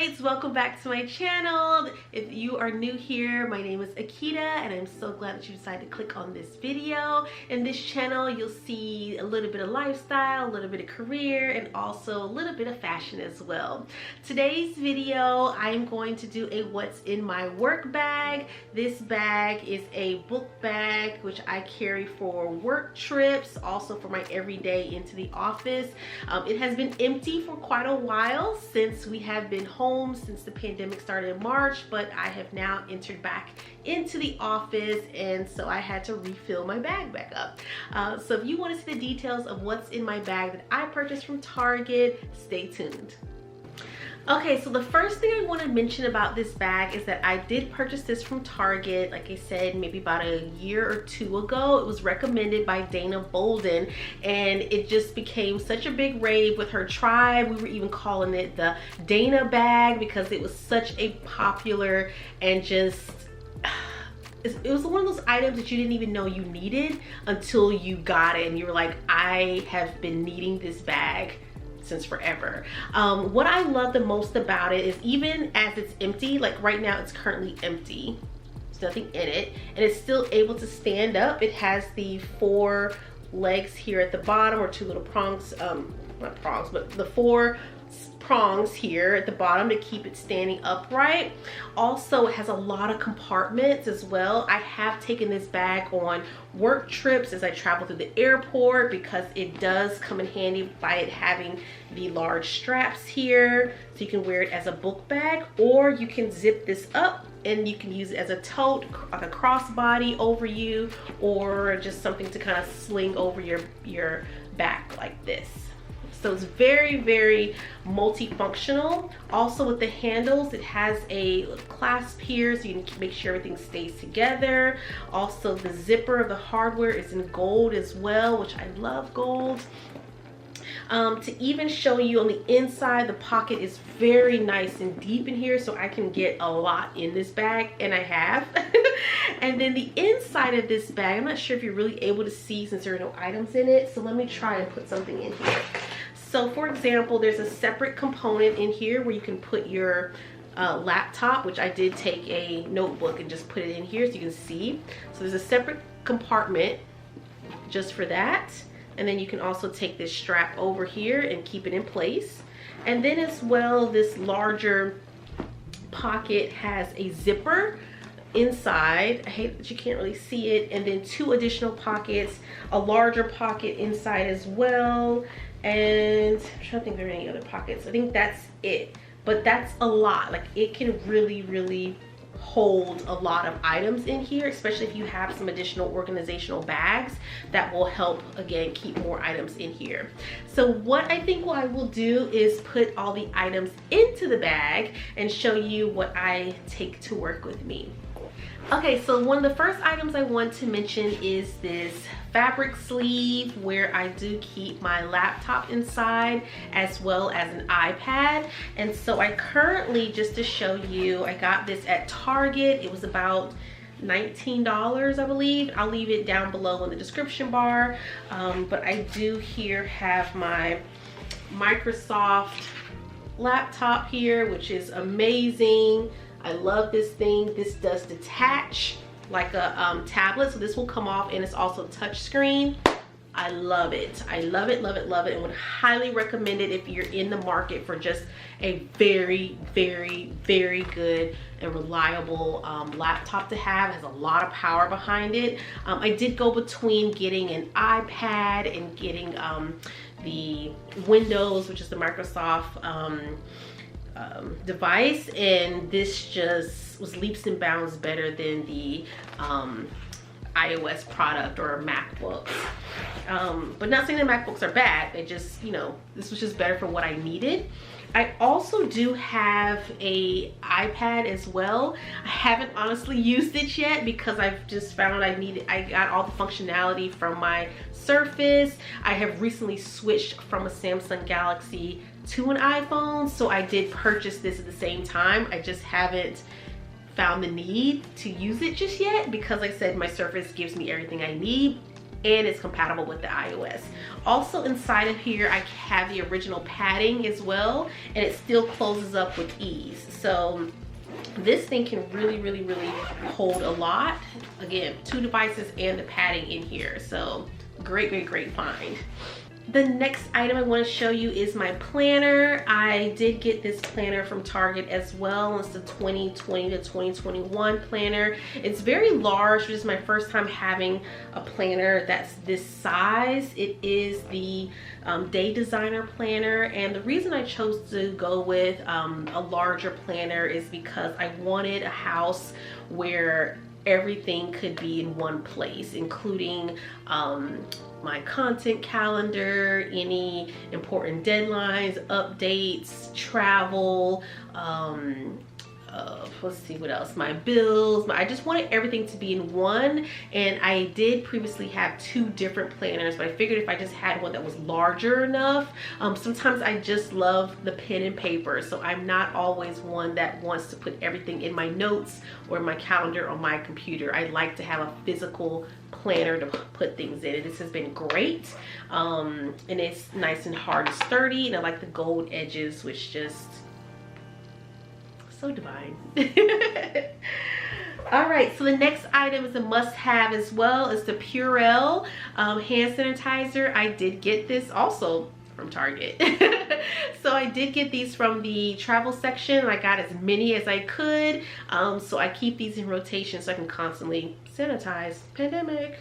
guys, welcome back to my channel. If you are new here, my name is Akida and I'm so glad that you decided to click on this video. In this channel you'll see a little bit of lifestyle, a little bit of career, and also a little bit of fashion as well. Today's video I'm going to do a what's in my work bag. This bag is a book bag which I carry for work trips, also for my everyday into the office. It has been empty for quite a while since we have been home since the pandemic started in March, but I have now entered back into the office, and so I had to refill my bag back up. So if you want to see the details of what's in my bag that I purchased from Target, stay tuned. Okay, so the first thing I want to mention about this bag is that I did purchase this from Target, like I said, maybe about a year or two ago. It was recommended by Dana Bolden, and it just became such a big rave with her tribe. We were even calling it the Dana bag because it was such a popular and just... it was one of those items that you didn't even know you needed until you got it and you were like, I have been needing this bag since forever. What I love the most about it is even as it's empty, like right now it's currently empty, there's nothing in it, and it's still able to stand up. It has the 4 legs here at the bottom, or 2 little prongs, not prongs, but the 4 prongs here at the bottom to keep it standing upright. Also, it has a lot of compartments as well. I have taken this bag on work trips as I travel through the airport because it does come in handy by it having the large straps here, so you can wear it as a book bag, or you can zip this up and you can use it as a tote, like a crossbody over you, or just something to kind of sling over your back like this. So it's very, very multifunctional. Also with the handles, it has a clasp here so you can make sure everything stays together. Also the zipper of the hardware is in gold as well, which I love gold. To even show you on the inside, the pocket is very nice and deep in here, so I can get a lot in this bag, and I have. And then the inside of this bag, I'm not sure if you're really able to see since there are no items in it, so let me try and put something in here. So for example, there's a separate component in here where you can put your laptop, which I did take a notebook and just put it in here so you can see. So there's a separate compartment just for that. And then you can also take this strap over here and keep it in place. And then as well, this larger pocket has a zipper inside. I hate that you can't really see it. And then 2 additional pockets, a larger pocket inside as well. And I'm trying to think if there are any other pockets. I think that's it. But that's a lot. Like, it can really, really hold a lot of items in here, especially if you have some additional organizational bags that will help, again, keep more items in here. So what I think what I will do is put all the items into the bag and show you what I take to work with me. Okay, so one of the first items I want to mention is this fabric sleeve where I do keep my laptop inside as well as an iPad. And so I currently, just to show you, I got this at Target. It was about $19, I believe. I'll leave it down below in the description bar. But I do here have my Microsoft laptop here, which is amazing. I love this thing. This does detach like a tablet, so this will come off, and it's also touch screen. I love it. I love it, love it, love it, and would highly recommend it if you're in the market for just a very, very, very good and reliable laptop to have. It has a lot of power behind it. I did go between getting an iPad and getting the Windows, which is the Microsoft device, and this just was leaps and bounds better than the iOS product or MacBooks. But not saying that MacBooks are bad, they just, you know, this was just better for what I needed. I also do have a iPad as well. I haven't honestly used it yet because I've just found I got all the functionality from my Surface. I have recently switched from a Samsung Galaxy to an iPhone, so I did purchase this at the same time. I just haven't found the need to use it just yet because, like I said, my Surface gives me everything I need. and it's compatible with the iOS. Also inside of here, I have the original padding as well, and it still closes up with ease. So this thing can really hold a lot. Again, 2 devices and the padding in here. So great find. The next item I want to show you is my planner. I did get this planner from Target as well. It's the 2020 to 2021 planner. It's very large. This is my first time having a planner that's this size. It is the Day Designer planner, and the reason I chose to go with a larger planner is because I wanted a house where everything could be in one place, including my content calendar, any important deadlines, updates, travel, let's see what else, my bills. I just wanted everything to be in one, and I did previously have 2 different planners, but I figured if I just had one that was larger enough. Sometimes I just love the pen and paper, so I'm not always one that wants to put everything in my notes or my calendar on my computer. I like to have a physical planner to put things in, and this has been great. And it's nice and hard and sturdy, and I like the gold edges, which just so divine. All right, so the next item is a must-have as well. It's the Purell hand sanitizer. I did get this also from Target. So I did get these from the travel section. I got as many as I could. So I keep these in rotation so I can constantly sanitize. Pandemic.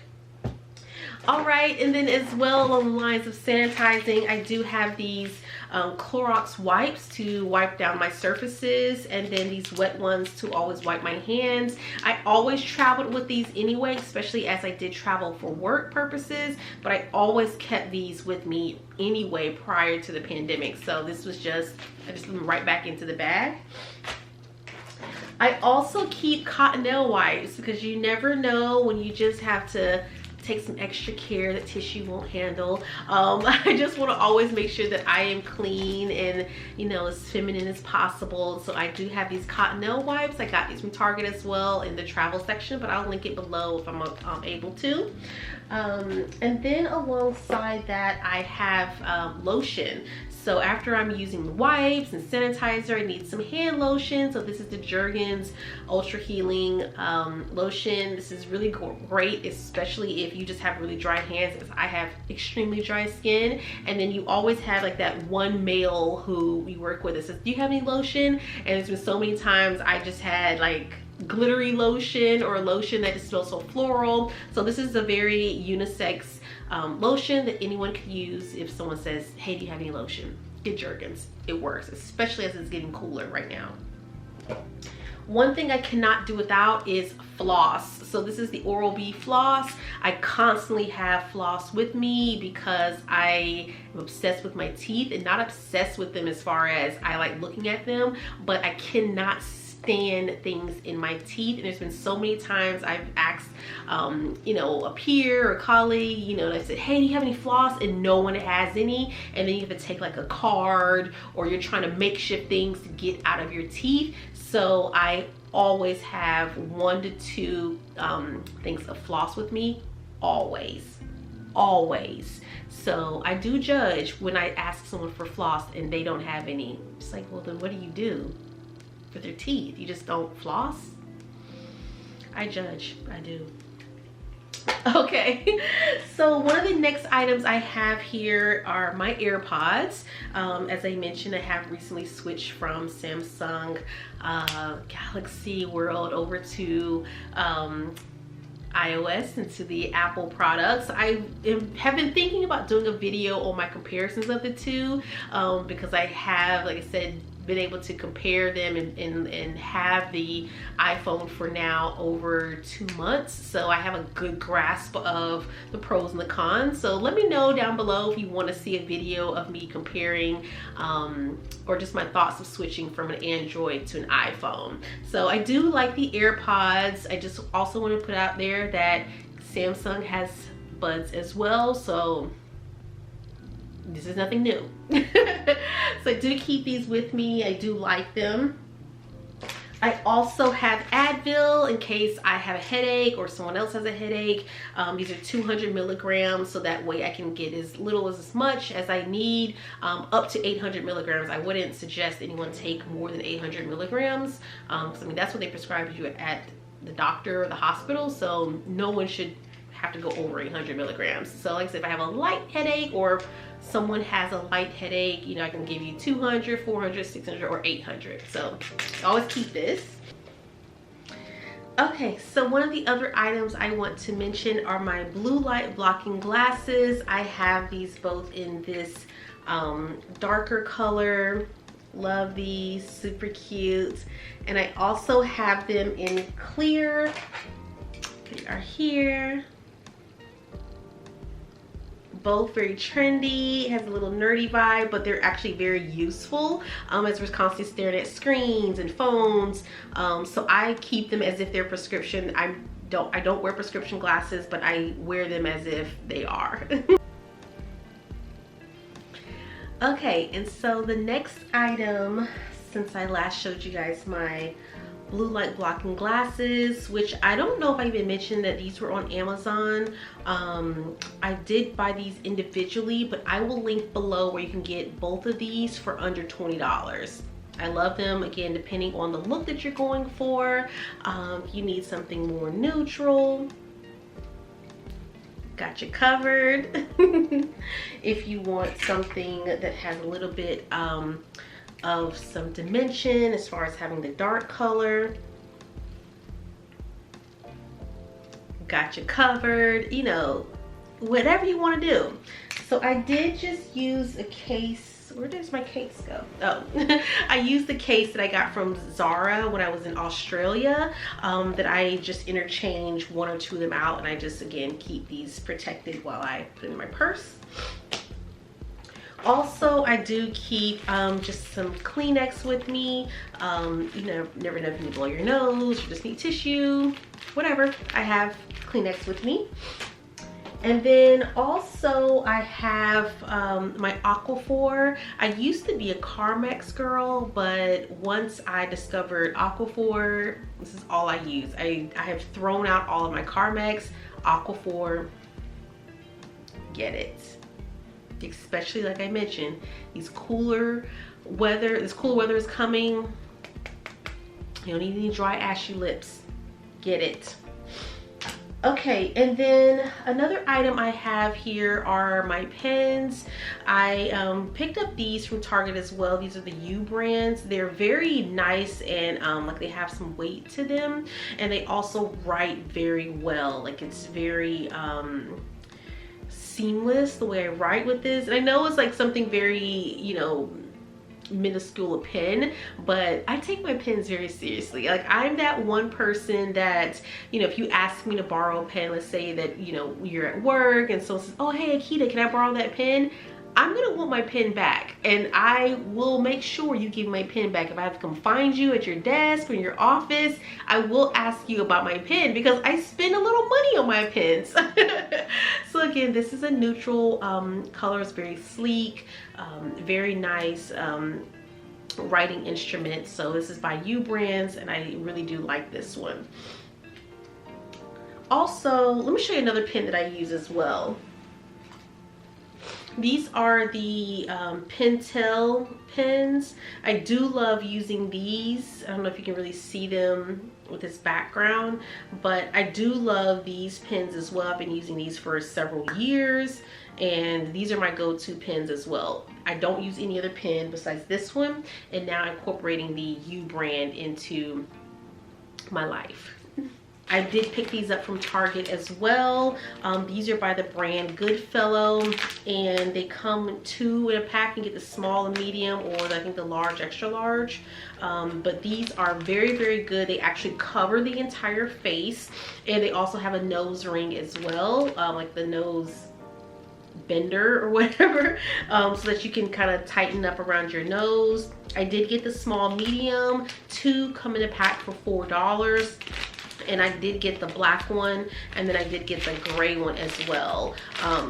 All right, and then as well along the lines of sanitizing, I do have these Clorox wipes to wipe down my surfaces, and then these wet ones to always wipe my hands. I always traveled with these anyway, especially as I did travel for work purposes, but I always kept these with me anyway prior to the pandemic. So this was just, I just threw them right back into the bag. I also keep cotton nail wipes because you never know when you just have to take some extra care that tissue won't handle. I just want to always make sure that I am clean and, you know, as feminine as possible. So I do have these cotton nail wipes. I got these from Target as well in the travel section, but I'll link it below if I'm able to. And then alongside that, I have lotion. So after I'm using the wipes and sanitizer, I need some hand lotion. So this is the Jergens Ultra Healing lotion. This is really great, especially if you just have really dry hands, because I have extremely dry skin. And then you always have like that one male who we work with that says, do you have any lotion? And there's been so many times I just had like glittery lotion or lotion that just smells so floral. So this is a very unisex lotion that anyone could use. If someone says, hey, do you have any lotion? Get Jergens. It works, especially as it's getting cooler right now. One thing I cannot do without is floss. So this is the Oral-B floss. I constantly have floss with me because I am obsessed with my teeth, and not obsessed with them as far as I like looking at them, but I cannot stand things in my teeth. And there's been so many times I've asked you know, a peer or a colleague, you know, and I said, hey, do you have any floss? And no one has any. And then you have to take like a card, or you're trying to makeshift things to get out of your teeth. So I always have 1 to 2 things of floss with me, always. So I do judge when I ask someone for floss and they don't have any. It's like, well, then what do you do with your teeth? You just don't floss? I judge, I do. Okay, so one of the next items I have here are my AirPods. As I mentioned, I have recently switched from Samsung Galaxy World over to iOS, into the Apple products. I have been thinking about doing a video on my comparisons of the two, because I have, like I said, been able to compare them and have the iPhone for now over 2 months. So I have a good grasp of the pros and the cons. So let me know down below if you want to see a video of me comparing or just my thoughts of switching from an Android to an iPhone. So I do like the AirPods. I just also want to put out there that Samsung has buds as well. So this is nothing new. So I do keep these with me. I do like them. I also have Advil in case I have a headache or someone else has a headache. These are 200 milligrams, so that way I can get as little as much as I need, up to 800 milligrams. I wouldn't suggest anyone take more than 800 milligrams. Because I mean, that's what they prescribe you at the doctor or the hospital, so no one should have to go over 800 milligrams. So like I said, if I have a light headache or someone has a light headache, you know, I can give you 200, 400, 600, or 800. So always keep this. Okay, so one of the other items I want to mention are my blue light blocking glasses. I have these both in this darker color. Love these, super cute. And I also have them in clear. They are here. Both very trendy, has a little nerdy vibe, but they're actually very useful as we're constantly staring at screens and phones. So I keep them as if they're prescription. I don't wear prescription glasses, but I wear them as if they are. Okay, and so the next item, since I last showed you guys my blue light blocking glasses, which I don't know if I even mentioned that these were on Amazon. I did buy these individually, but I will link below where you can get both of these for under $20. I love them, again, depending on the look that you're going for. If you need something more neutral, got you covered. If you want something that has a little bit of some dimension as far as having the dark color, got you covered, you know, whatever you want to do. So I did just use a case. Where does my case go? Oh, I used the case that I got from Zara when I was in Australia, that I just interchange one or two of them out, and I just, again, keep these protected while I put it in my purse. Also, I do keep just some Kleenex with me. You know, never know if you need to blow your nose or just need tissue, whatever. I have Kleenex with me. And then also I have my Aquaphor. I used to be a Carmex girl, but once I discovered Aquaphor, this is all I use. I have thrown out all of my Carmex. Aquaphor, get it. Especially, like I mentioned, this cooler weather is coming. You don't need any dry, ashy lips. Get it. Okay, and then another item I have here are my pens. I picked up these from Target as well. These are the U brands. They're very nice and like they have some weight to them, and they also write very well. Like it's very seamless the way I write with this. And I know it's like something very, you know, minuscule a pen, but I take my pens very seriously. Like I'm that one person that, you know, if you ask me to borrow a pen, let's say that, you know, you're at work and someone says, oh hey Akida, can I borrow that pen? I'm gonna want my pen back, and I will make sure you give my pen back. If I have to come find you at your desk or in your office, I will ask you about my pen because I spend a little money on my pens. So again, this is a neutral color. It's very sleek, very nice writing instrument. So this is by U Brands, and I really do like this one. Also, let me show you another pen that I use as well. These are the Pentel pens. I do love using these. I don't know if you can really see them with this background, but I do love these pens as well. I've been using these for several years, and these are my go-to pens as well. I don't use any other pen besides this one, and now I'm incorporating the U brand into my life. I did pick these up from Target as well. These are by the brand Goodfellow, and they come 2 in a pack. You get the small and medium, or I think the large, extra large. But these are very, very good. They actually cover the entire face, and they also have a nose ring as well, like the nose bender or whatever, so that you can kind of tighten up around your nose. I did get the small medium. 2 come in a pack for $4. and I did get the black one, and then I did get the gray one as well.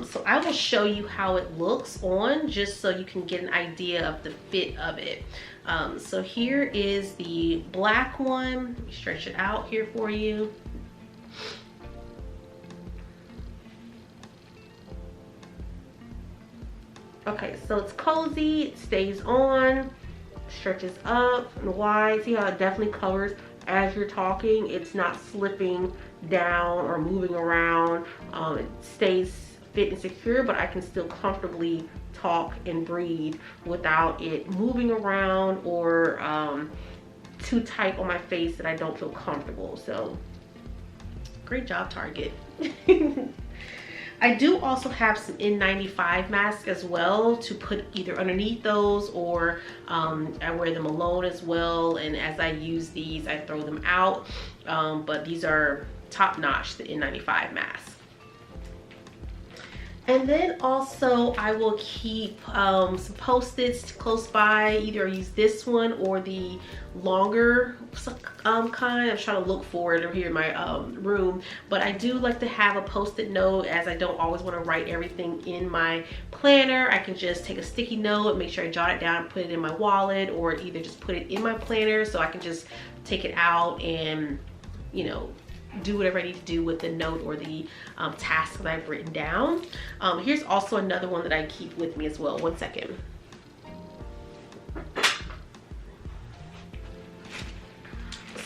So I will show you how it looks on, just so you can get an idea of the fit of it. So here is the black one. Let me stretch it out here for you. Okay, so it's cozy, it stays on, stretches up and wide. See how it definitely covers as you're talking. It's not slipping down or moving around. It stays fit and secure, but I can still comfortably talk and breathe without it moving around or too tight on my face that I don't feel comfortable. So great job, Target. I do also have some N95 masks as well to put either underneath those, or I wear them alone as well, and as I use these I throw them out, but these are top notch, the N95 masks. And then also I will keep some Post-its close by. Either I use this one or the longer kind. I'm trying to look for it over here in my room, but I do like to have a Post-it note, as I don't always want to write everything in my planner. I can just take a sticky note and make sure I jot it down, put it in my wallet, or either just put it in my planner so I can just take it out and, you know, do whatever I need to do with the note or the task that I've written down. Here's also another one that I keep with me as well. One second.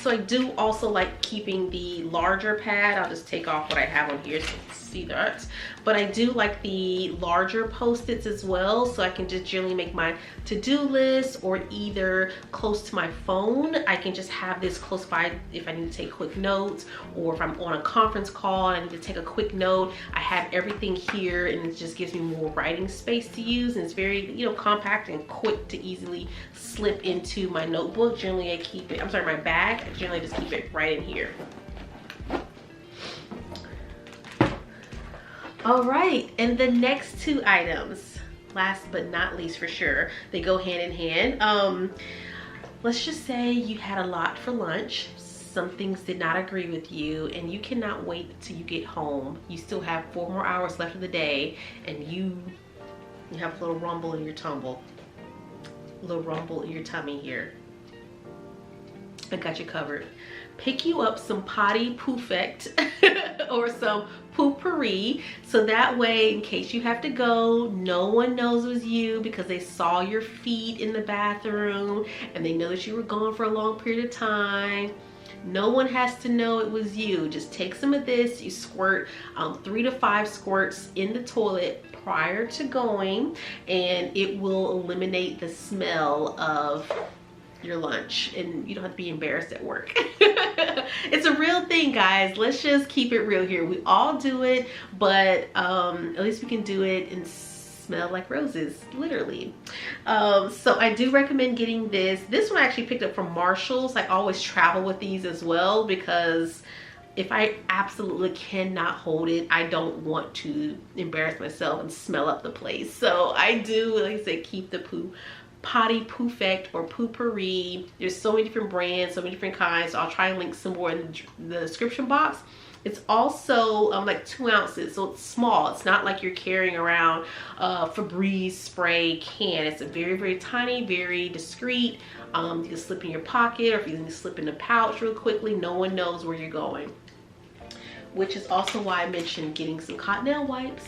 So I do also like keeping the larger pad. I'll just take off what I have on here so you can see that. But I do like the larger Post-its as well, so I can just generally make my to-do list, or either close to my phone. I can just have this close by if I need to take quick notes, or if I'm on a conference call and I need to take a quick note. I have everything here, and it just gives me more writing space to use, and it's very, you know, compact and quick to easily slip into my notebook. Generally I keep it, I'm sorry, my bag. I generally just keep it right in here. All right, and the next two items, last but not least for sure, they go hand in hand. Let's just say you had a lot for lunch. Some things did not agree with you, and you cannot wait till you get home. You still have 4 more hours left of the day, and you have a little rumble in your tumble, a little rumble in your tummy here. I got you covered. Pick you up some potty poufette or some poopery, so that way in case you have to go, no one knows it was you, because they saw your feet in the bathroom and they know that you were gone for a long period of time. No one has to know it was you. Just take some of this. You squirt 3 to 5 squirts in the toilet prior to going, and it will eliminate the smell of your lunch, and you don't have to be embarrassed at work. It's a real thing, guys. Let's just keep it real here. We all do it, but at least we can do it and smell like roses, literally. So I do recommend getting this. This one I actually picked up from Marshall's. I always travel with these as well, because if I absolutely cannot hold it, I don't want to embarrass myself and smell up the place. So I do, like I said, keep the potty poufette or poopery. There's so many different brands, so many different kinds. So I'll try and link some more in the description box. It's also like 2 ounces, so it's small. It's not like you're carrying around a Febreze spray can. It's a very, very tiny, very discreet. You can slip in your pocket, or if you can slip in a pouch real quickly. No one knows where you're going. Which is also why I mentioned getting some cotton wipes.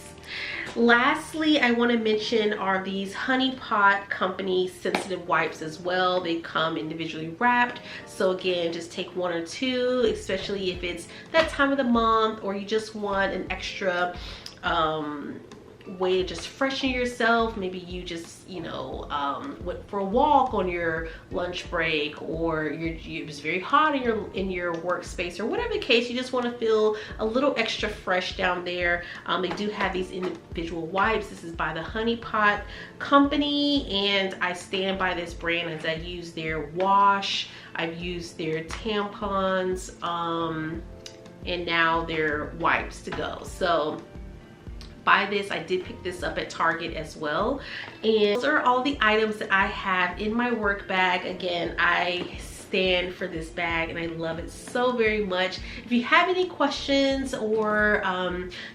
Lastly, I want to mention are these Honey Pot Company sensitive wipes as well. They come individually wrapped. So again, just take 1 or 2, especially if it's that time of the month, or you just want an extra way to just freshen yourself. Maybe you just, you know, went for a walk on your lunch break, or it was very hot in your workspace, or whatever the case. You just want to feel a little extra fresh down there. They do have these individual wipes. This is by the Honey Pot Company, and I stand by this brand as I use their wash. I've used their tampons, and now their wipes to go. So buy this. I did pick this up at Target as well. And those are all the items that I have in my work bag. Again, I stand for this bag, and I love it so very much. If you have any questions, or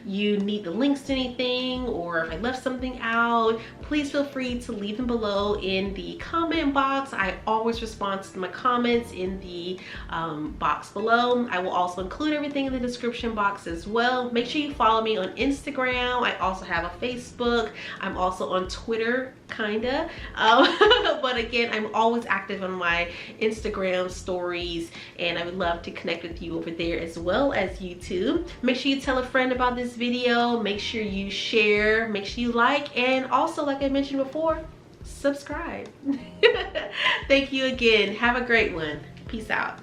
you need the links to anything, or if I left something out, please feel free to leave them below in the comment box. I always respond to my comments in the box below. I will also include everything in the description box as well. Make sure you follow me on Instagram. I also have a Facebook. I'm also on Twitter, kinda. But again, I'm always active on my Instagram stories, and I would love to connect with you over there as well as YouTube. Make sure you tell a friend about this video. Make sure you share. Make sure you like, and also, like I mentioned before, subscribe. Thank you again. Have a great one. Peace out.